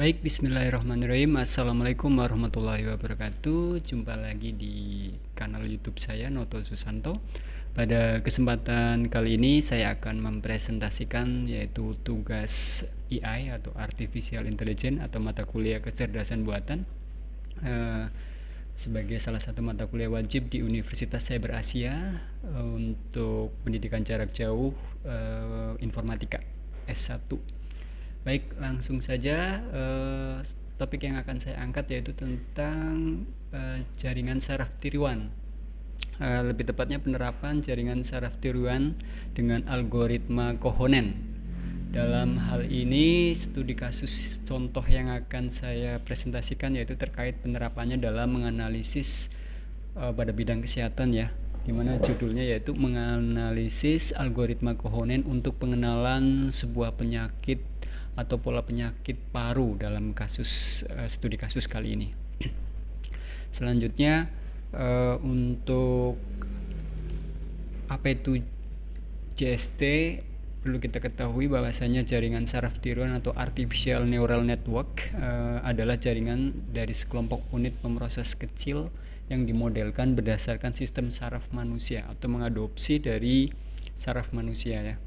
Baik, bismillahirrahmanirrahim. Assalamualaikum warahmatullahi wabarakatuh. Jumpa lagi di kanal YouTube saya, Noto Susanto. Pada kesempatan kali ini saya akan mempresentasikan yaitu tugas AI atau Artificial Intelligence atau mata kuliah kecerdasan buatan sebagai salah satu mata kuliah wajib di Universitas Cyber Asia untuk pendidikan jarak jauh informatika S1. Baik, langsung saja topik yang akan saya angkat yaitu tentang jaringan saraf tiruan. Lebih tepatnya penerapan jaringan saraf tiruan dengan algoritma Kohonen. Dalam hal ini, studi kasus contoh yang akan saya presentasikan yaitu terkait penerapannya dalam menganalisis pada bidang kesehatan ya, dimana judulnya yaitu menganalisis algoritma Kohonen untuk pengenalan sebuah penyakit atau pola penyakit paru dalam kasus studi kasus kali ini. Selanjutnya untuk apa itu JST, perlu kita ketahui bahwasanya jaringan saraf tiruan atau Artificial Neural Network adalah jaringan dari sekelompok unit pemroses kecil yang dimodelkan berdasarkan sistem saraf manusia atau mengadopsi dari saraf manusia ya.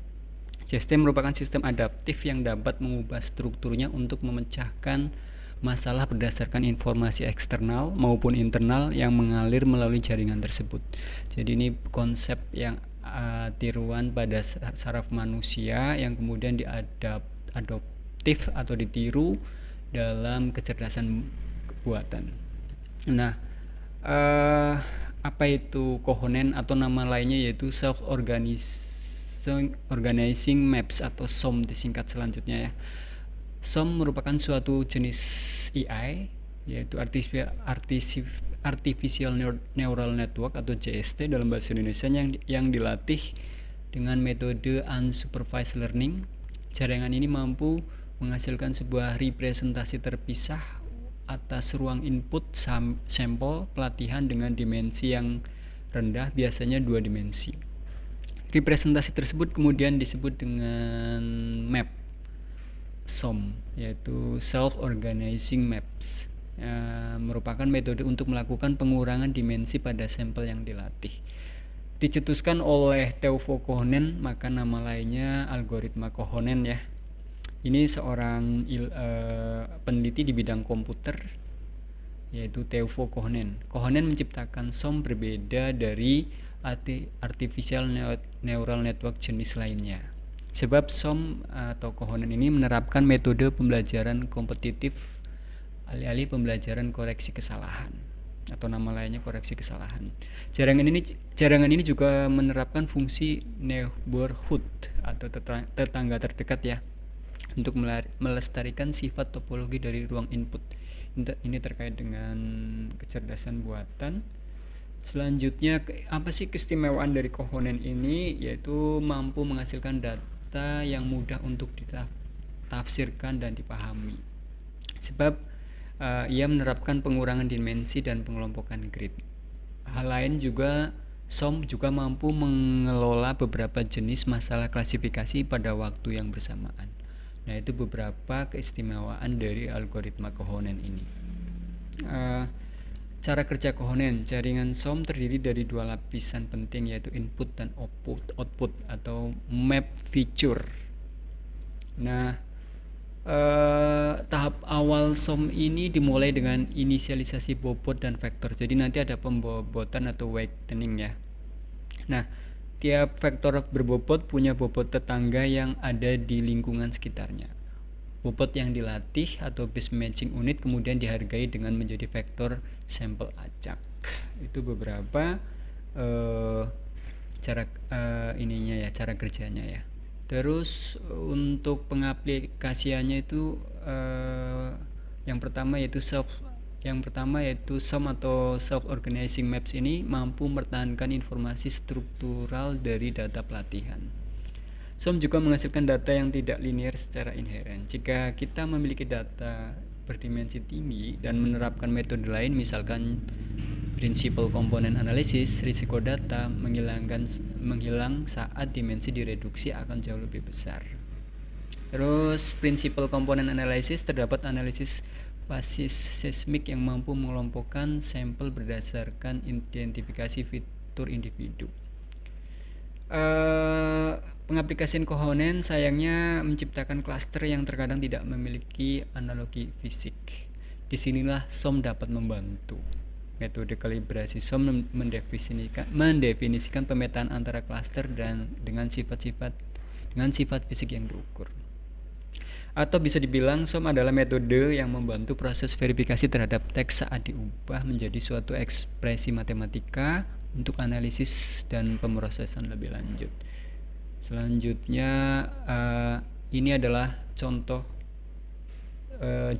JST merupakan sistem adaptif yang dapat mengubah strukturnya untuk memecahkan masalah berdasarkan informasi eksternal maupun internal yang mengalir melalui jaringan tersebut. Jadi ini konsep yang tiruan pada saraf manusia yang kemudian diadoptif atau ditiru dalam kecerdasan buatan. Nah, apa itu Kohonen atau nama lainnya yaitu Self Organizing Maps atau SOM disingkat selanjutnya ya. SOM merupakan suatu jenis AI yaitu Artificial Neural Network atau JST dalam bahasa Indonesia yang dilatih dengan metode unsupervised learning. Jaringan ini mampu menghasilkan sebuah representasi terpisah atas ruang input sampel pelatihan dengan dimensi yang rendah, biasanya 2 dimensi. Representasi tersebut kemudian disebut dengan map SOM, yaitu Self Organizing Maps. Merupakan metode untuk melakukan pengurangan dimensi pada sampel yang dilatih. Dicetuskan oleh Teuvo Kohonen, maka nama lainnya algoritma Kohonen ya. Ini seorang peneliti di bidang komputer yaitu Teuvo Kohonen. Kohonen menciptakan SOM berbeda dari Artificial Neural Network jenis lainnya. Sebab SOM atau Kohonen ini menerapkan metode pembelajaran kompetitif alih-alih pembelajaran koreksi kesalahan atau nama lainnya koreksi kesalahan. Jaringan ini juga menerapkan fungsi neighborhood atau tetangga terdekat ya, untuk melestarikan sifat topologi dari ruang input. Ini terkait dengan kecerdasan buatan. Selanjutnya, apa sih keistimewaan dari Kohonen ini? Yaitu mampu menghasilkan data yang mudah untuk ditafsirkan dan dipahami. Sebab ia menerapkan pengurangan dimensi dan pengelompokan grid. Hal lain juga, SOM juga mampu mengelola beberapa jenis masalah klasifikasi pada waktu yang bersamaan. Nah, itu beberapa keistimewaan dari algoritma Kohonen ini. Cara kerja Kohonen, jaringan SOM terdiri dari 2 lapisan penting yaitu input dan output atau map feature. Nah, tahap awal SOM ini dimulai dengan inisialisasi bobot dan vektor. Jadi nanti ada pembobotan atau weighting ya. Nah, tiap vektor berbobot punya bobot tetangga yang ada di lingkungan sekitarnya. Bobot yang dilatih atau base matching unit kemudian dihargai dengan menjadi vektor sampel acak. Itu beberapa cara cara kerjanya ya. Terus untuk pengaplikasiannya itu yang pertama yaitu SOM atau Self Organizing Maps ini mampu mempertahankan informasi struktural dari data pelatihan. SOM juga menghasilkan data yang tidak linear secara inheren. Jika kita memiliki data berdimensi tinggi dan menerapkan metode lain, misalkan Principal Component Analysis, risiko data menghilang saat dimensi direduksi akan jauh lebih besar. Terus prinsipal komponen analisis, terdapat analisis basis seismik yang mampu mengelompokkan sampel berdasarkan identifikasi fitur individu. Pengaplikasian kohonen sayangnya menciptakan klaster yang terkadang tidak memiliki analogi fisik. Disinilah SOM dapat membantu. Metode kalibrasi SOM mendefinisikan pemetaan antara klaster dan dengan sifat fisik yang diukur. Atau bisa dibilang SOM adalah metode yang membantu proses verifikasi terhadap teks saat diubah menjadi suatu ekspresi matematika untuk analisis dan pemrosesan lebih lanjut. Selanjutnya ini adalah contoh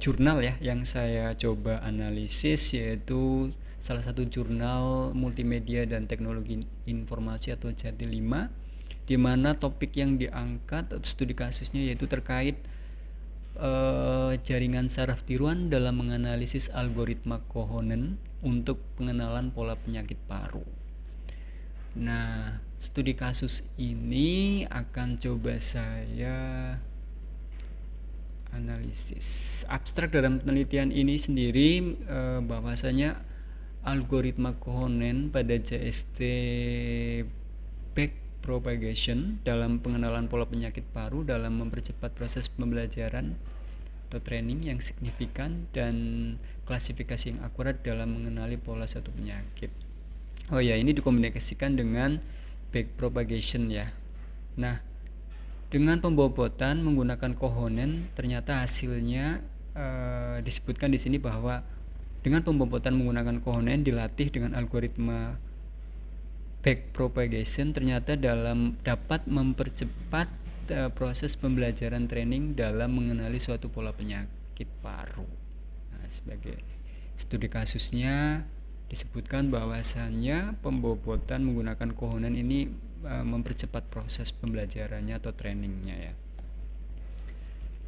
jurnal ya yang saya coba analisis, yaitu salah satu jurnal multimedia dan teknologi informasi atau JATI 5, di mana topik yang diangkat atau studi kasusnya yaitu terkait jaringan saraf tiruan dalam menganalisis algoritma kohonen untuk pengenalan pola penyakit paru. Nah, studi kasus ini akan coba saya analisis. Abstrak dalam penelitian ini sendiri bahwasanya algoritma kohonen pada JST backpropagation dalam pengenalan pola penyakit paru dalam mempercepat proses pembelajaran atau training yang signifikan dan klasifikasi yang akurat dalam mengenali pola suatu penyakit. Oh ya, ini dikomunikasikan dengan backpropagation ya. Nah, dengan pembobotan menggunakan kohonen, ternyata hasilnya disebutkan di sini bahwa dengan pembobotan menggunakan kohonen dilatih dengan algoritma backpropagation ternyata dapat mempercepat proses pembelajaran training dalam mengenali suatu pola penyakit paru. Nah, sebagai studi kasusnya disebutkan bahwasannya pembobotan menggunakan kohonen ini mempercepat proses pembelajarannya atau trainingnya ya.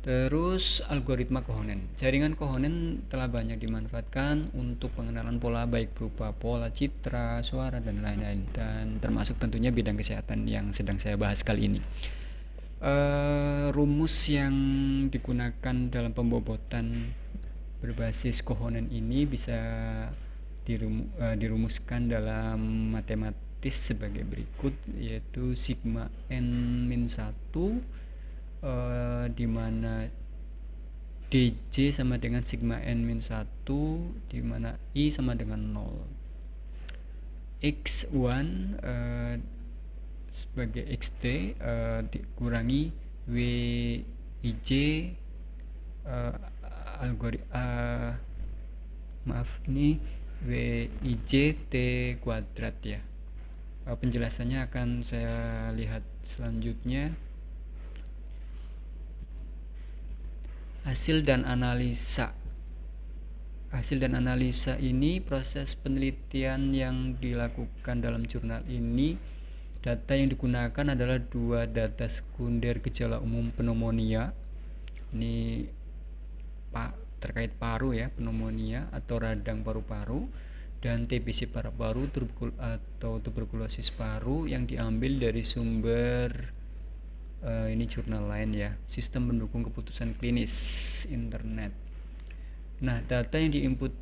Terus algoritma kohonen. Jaringan kohonen telah banyak dimanfaatkan untuk pengenalan pola baik berupa pola citra, suara dan lain-lain, dan termasuk tentunya bidang kesehatan yang sedang saya bahas kali ini. Rumus yang digunakan dalam pembobotan berbasis kohonen ini bisa dirumuskan dalam matematis sebagai berikut, yaitu sigma n-1 di mana dj sama dengan sigma n-1 di mana i sama dengan 0. x1 sebagai xt dikurangi wij wij t kuadrat ya. Penjelasannya akan saya lihat selanjutnya. Hasil dan analisa ini proses penelitian yang dilakukan dalam jurnal ini. Data yang digunakan adalah 2 data sekunder gejala umum pneumonia. Ini terkait paru ya, pneumonia atau radang paru-paru, dan TBC paru-paru atau tuberkulosis paru yang diambil dari sumber ini jurnal lain ya, sistem pendukung keputusan klinis internet. Nah, data input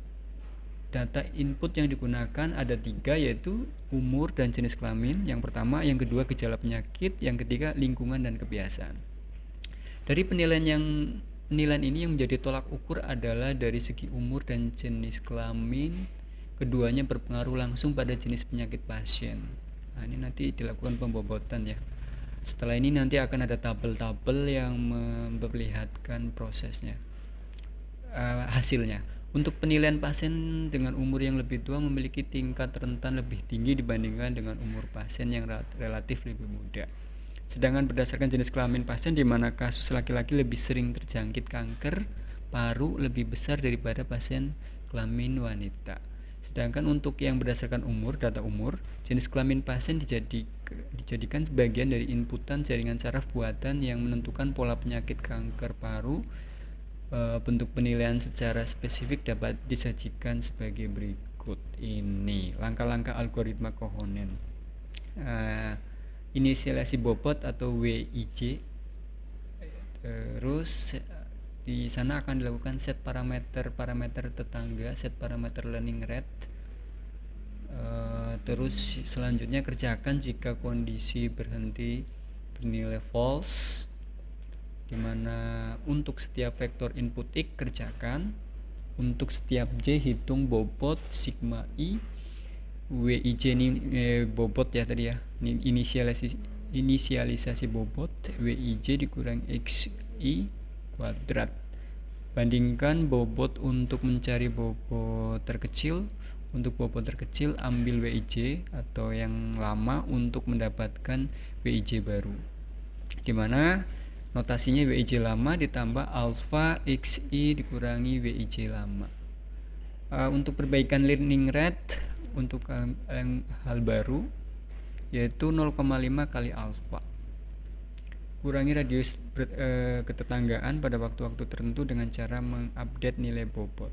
yang digunakan ada 3, yaitu umur dan jenis kelamin yang pertama, yang kedua gejala penyakit, yang ketiga lingkungan dan kebiasaan. Dari penilaian ini yang menjadi tolak ukur adalah dari segi umur dan jenis kelamin, keduanya berpengaruh langsung pada jenis penyakit pasien. Nah, ini nanti dilakukan pembobotan ya. Setelah ini nanti akan ada tabel-tabel yang memperlihatkan prosesnya, hasilnya. Untuk penilaian pasien dengan umur yang lebih tua memiliki tingkat rentan lebih tinggi dibandingkan dengan umur pasien yang relatif lebih muda. Sedangkan berdasarkan jenis kelamin pasien, di mana kasus laki-laki lebih sering terjangkit kanker paru lebih besar daripada pasien kelamin wanita. Sedangkan untuk yang berdasarkan umur, data umur, jenis kelamin pasien dijadikan sebagian dari inputan jaringan saraf buatan yang menentukan pola penyakit kanker paru. Bentuk penilaian secara spesifik dapat disajikan sebagai berikut ini. Langkah-langkah algoritma kohonen. Inisialisasi bobot atau wij, Terus di sana akan dilakukan set parameter tetangga, set parameter learning rate. Terus selanjutnya kerjakan jika kondisi berhenti bernilai false, dimana untuk setiap vektor input x kerjakan, untuk setiap j hitung bobot sigma i, wij ini bobot ya tadi ya, inisialisasi bobot, wij dikurang xi kuadrat. Bandingkan bobot untuk mencari bobot terkecil. Untuk bobot terkecil ambil wij atau yang lama untuk mendapatkan wij baru, dimana notasinya wij lama ditambah alfa xi dikurangi wij lama. Untuk perbaikan learning rate untuk hal baru yaitu 0,5 kali alfa. Kurangi radius ketetanggaan pada waktu-waktu tertentu dengan cara mengupdate nilai bobot.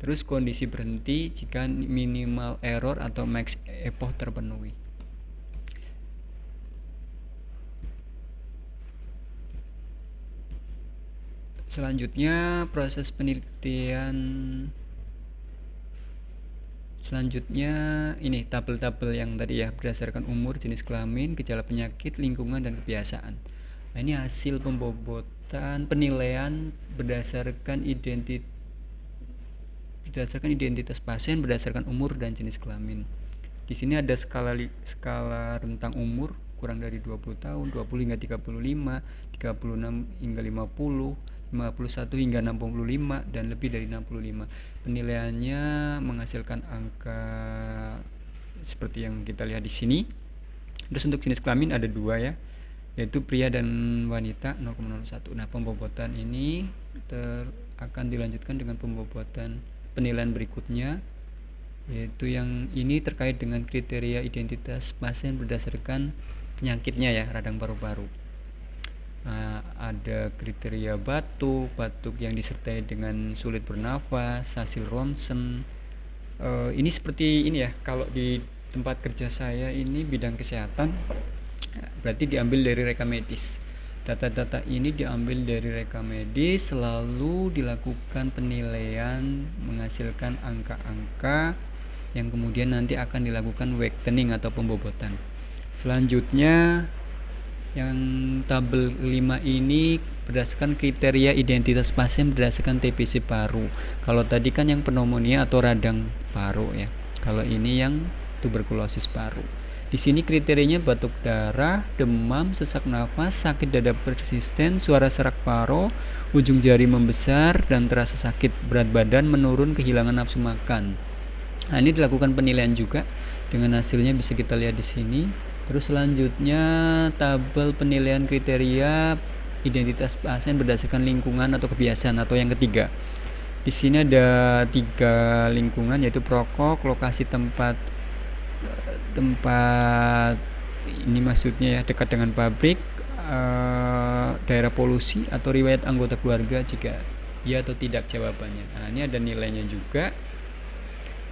Terus kondisi berhenti jika minimal error atau max epoch terpenuhi. Selanjutnya proses penelitian ini tabel-tabel yang tadi ya, berdasarkan umur, jenis kelamin, gejala penyakit, lingkungan, dan kebiasaan. Nah, ini hasil pembobotan penilaian berdasarkan identitas pasien berdasarkan umur dan jenis kelamin. Di sini ada skala rentang umur kurang dari 20 tahun, 20 hingga 35, 36 hingga 50, 51 hingga 65, dan lebih dari 65. Penilaiannya menghasilkan angka seperti yang kita lihat di sini. Terus untuk jenis kelamin ada 2 ya, yaitu pria dan wanita 0,01. Nah, pembobotan ini akan dilanjutkan dengan pembobotan penilaian berikutnya, yaitu yang ini terkait dengan kriteria identitas pasien berdasarkan penyakitnya ya, radang paru-paru. Nah, ada kriteria batuk yang disertai dengan sulit bernafas, hasil ronsen. Ini seperti ini ya, kalau di tempat kerja saya ini bidang kesehatan, berarti diambil dari rekam medis. Data-data ini diambil dari rekam medis, selalu dilakukan penilaian menghasilkan angka-angka yang kemudian nanti akan dilakukan weighting atau pembobotan. Selanjutnya yang tabel 5 ini berdasarkan kriteria identitas pasien berdasarkan TBC paru. Kalau tadi kan yang pneumonia atau radang paru ya. Kalau ini yang tuberkulosis paru. Di sini kriterianya batuk darah, demam, sesak nafas, sakit dada persisten, suara serak paru, ujung jari membesar dan terasa sakit, berat badan menurun, kehilangan nafsu makan. Nah, ini dilakukan penilaian juga, dengan hasilnya bisa kita lihat di sini. Terus selanjutnya tabel penilaian kriteria identitas pasien berdasarkan lingkungan atau kebiasaan atau yang ketiga. Di sini ada 3 lingkungan, yaitu prokok, lokasi tempat ini maksudnya ya dekat dengan pabrik, daerah polusi, atau riwayat anggota keluarga jika ya atau tidak jawabannya. Nah, ini ada nilainya juga.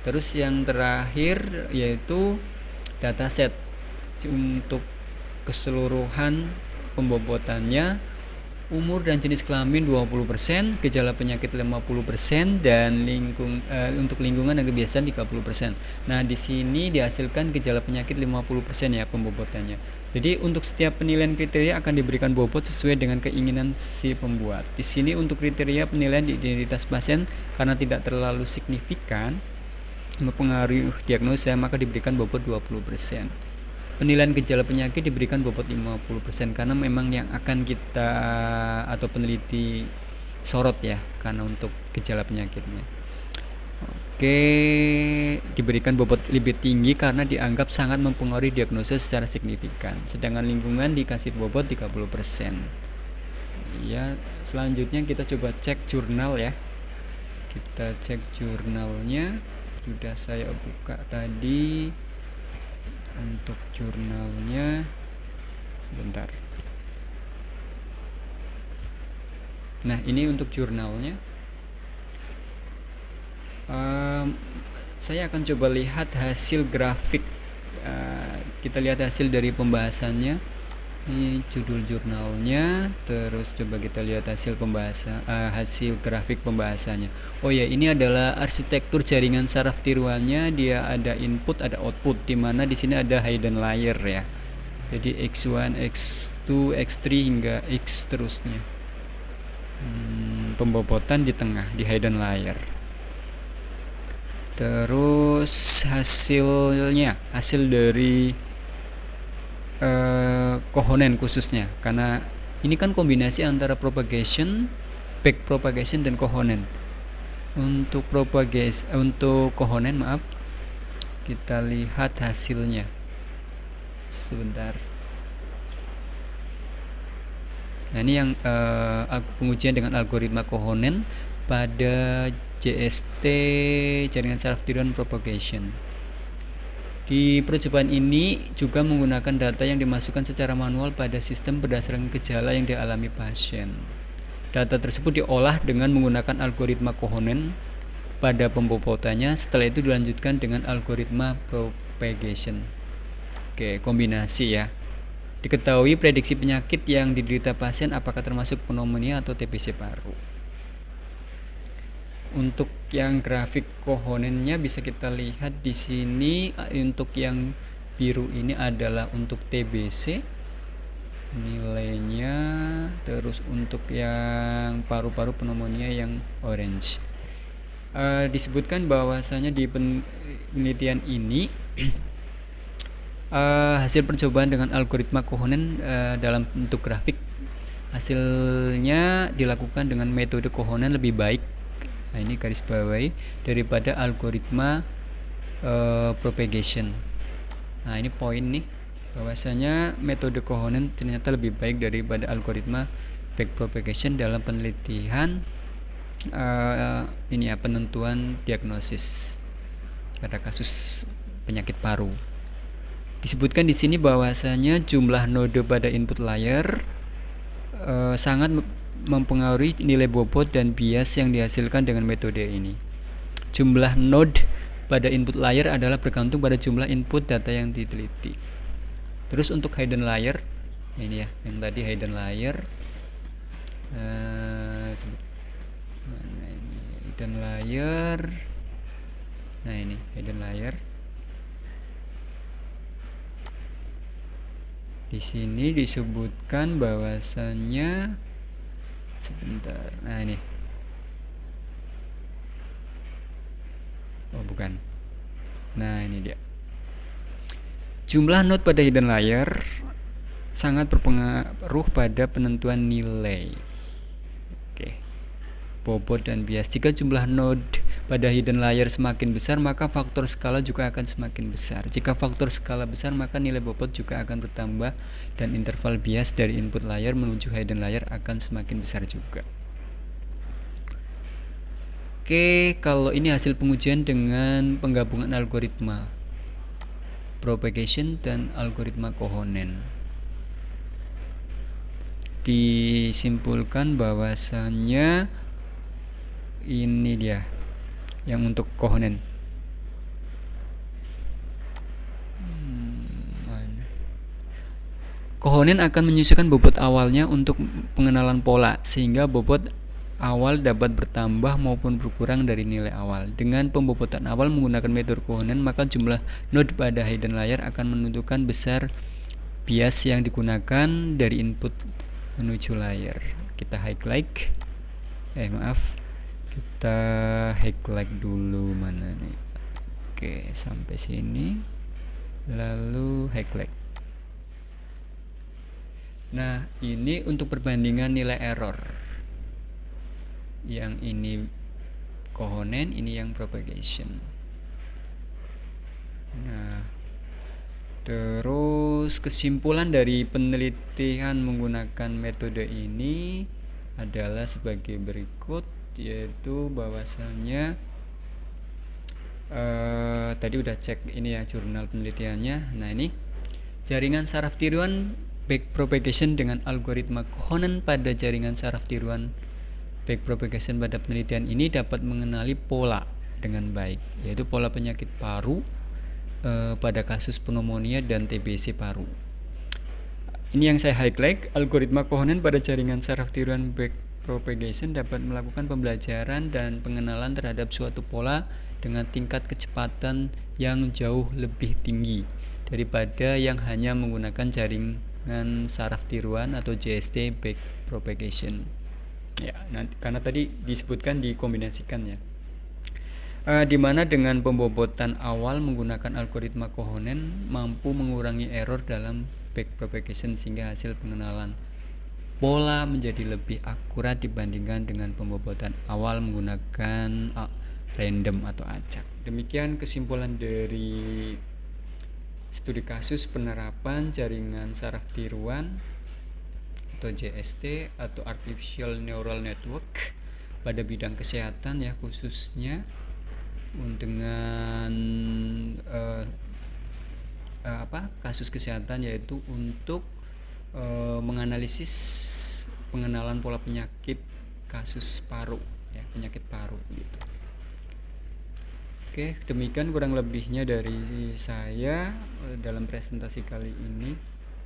Terus yang terakhir yaitu dataset untuk keseluruhan pembobotannya. Umur dan jenis kelamin 20%, gejala penyakit 50%, dan untuk lingkungan dan kebiasaan 30%. Nah, di sini dihasilkan gejala penyakit 50% ya pembobotannya. Jadi untuk setiap penilaian kriteria akan diberikan bobot sesuai dengan keinginan si pembuat. Di sini untuk kriteria penilaian identitas pasien karena tidak terlalu signifikan mempengaruhi diagnosa, maka diberikan bobot 20%. Penilaian gejala penyakit diberikan bobot 50% karena memang yang akan kita atau peneliti sorot ya, karena untuk gejala penyakitnya. Oke, diberikan bobot lebih tinggi karena dianggap sangat mempengaruhi diagnosa secara signifikan. Sedangkan lingkungan dikasih bobot 30%. Ya, selanjutnya kita coba cek jurnal ya. Kita cek jurnalnya. Sudah saya buka tadi. Untuk jurnalnya sebentar. Nah, ini untuk jurnalnya. Saya akan coba lihat hasil grafik. Kita lihat hasil dari pembahasannya. Ini judul jurnalnya, terus coba kita lihat hasil pembahasan, hasil grafik pembahasannya. Oh ya, ini adalah arsitektur jaringan saraf tiruannya. Dia ada input, ada output, di mana di sini ada hidden layer ya. Jadi X1, X2, X3 hingga X terusnya. Pembobotan di tengah, di hidden layer. Terus hasilnya, hasil dari kohonen khususnya, karena ini kan kombinasi antara propagation, back propagation dan kohonen. Untuk kohonen kita lihat hasilnya sebentar. Nah, ini yang pengujian dengan algoritma kohonen pada JST, jaringan saraf tiruan propagation. Di percobaan ini juga menggunakan data yang dimasukkan secara manual pada sistem berdasarkan gejala yang dialami pasien. Data tersebut diolah dengan menggunakan algoritma kohonen pada pembobotannya, setelah itu dilanjutkan dengan algoritma propagation. Oke, kombinasi ya. Diketahui prediksi penyakit yang diderita pasien apakah termasuk pneumonia atau TBC paru. Untuk yang grafik kohonennya bisa kita lihat di sini. Untuk yang biru ini adalah untuk TBC nilainya, terus untuk yang paru-paru pneumonia yang orange. Disebutkan bahwasanya di penelitian ini hasil percobaan dengan algoritma kohonen dalam bentuk grafik, hasilnya dilakukan dengan metode kohonen lebih baik. Nah, ini garis bawahi daripada algoritma propagation. Nah, ini poin nih, bahwasanya metode kohonen ternyata lebih baik daripada algoritma back propagation dalam penelitian penentuan diagnosis pada kasus penyakit paru. Disebutkan di sini bahwasanya jumlah node pada input layer sangat mempengaruhi nilai bobot dan bias yang dihasilkan dengan metode ini. Jumlah node pada input layer adalah bergantung pada jumlah input data yang diteliti. Terus untuk hidden layer, ini ya, yang tadi hidden layer, mana ini hidden layer? Nah, ini hidden layer. Di sini disebutkan bahwasannya sebentar. Nah, ini. Oh, bukan. Nah, ini dia. Jumlah node pada hidden layer sangat berpengaruh pada penentuan nilai. Oke. Bobot dan bias. Jika jumlah node pada hidden layer semakin besar, maka faktor skala juga akan semakin besar. Jika faktor skala besar, maka nilai bobot juga akan bertambah dan interval bias dari input layer menuju hidden layer akan semakin besar juga. Oke, kalau ini hasil pengujian dengan penggabungan algoritma propagation dan algoritma kohonen. Disimpulkan bahwasannya ini dia yang untuk kohonen. Kohonen akan menyesuaikan bobot awalnya untuk pengenalan pola, sehingga bobot awal dapat bertambah maupun berkurang dari nilai awal. Dengan pembobotan awal menggunakan metode kohonen, maka jumlah node pada hidden layer akan menentukan besar bias yang digunakan dari input menuju layer. Kita highlight. Kita highlight dulu mana nih. Oke, sampai sini. Lalu highlight. Nah, ini untuk perbandingan nilai error. Yang ini kohonen, ini yang propagation. Nah, terus kesimpulan dari penelitian menggunakan metode ini adalah sebagai berikut, yaitu bahwasannya tadi udah cek ini ya jurnal penelitiannya. Nah, ini jaringan saraf tiruan back propagation dengan algoritma kohonen pada jaringan saraf tiruan back propagation pada penelitian ini dapat mengenali pola dengan baik, yaitu pola penyakit paru pada kasus pneumonia dan TBC paru. Ini yang saya highlight, algoritma kohonen pada jaringan saraf tiruan backpropagation dapat melakukan pembelajaran dan pengenalan terhadap suatu pola dengan tingkat kecepatan yang jauh lebih tinggi daripada yang hanya menggunakan jaringan saraf tiruan atau JST backpropagation. Ya, karena tadi disebutkan dikombinasikan ya. Di mana dengan pembobotan awal menggunakan algoritma kohonen mampu mengurangi error dalam backpropagation sehingga hasil pengenalan pola menjadi lebih akurat dibandingkan dengan pembobotan awal menggunakan random atau acak. Demikian kesimpulan dari studi kasus penerapan jaringan saraf tiruan atau JST atau Artificial Neural Network pada bidang kesehatan ya, khususnya dengan kasus kesehatan, yaitu untuk menganalisis pengenalan pola penyakit kasus paru ya, penyakit paru gitu. Oke, demikian kurang lebihnya dari saya dalam presentasi kali ini.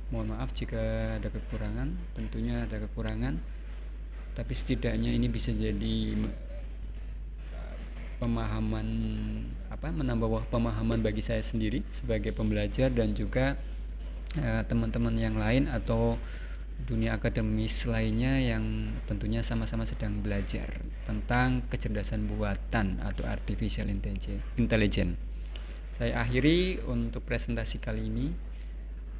Mohon maaf jika ada kekurangan, tentunya ada kekurangan, tapi setidaknya ini bisa jadi pemahaman menambah pemahaman bagi saya sendiri sebagai pembelajar dan juga teman-teman yang lain atau dunia akademis lainnya yang tentunya sama-sama sedang belajar tentang kecerdasan buatan atau artificial intelligence. Saya akhiri untuk presentasi kali ini.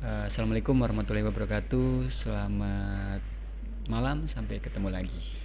Assalamualaikum warahmatullahi wabarakatuh. Selamat malam, sampai ketemu lagi.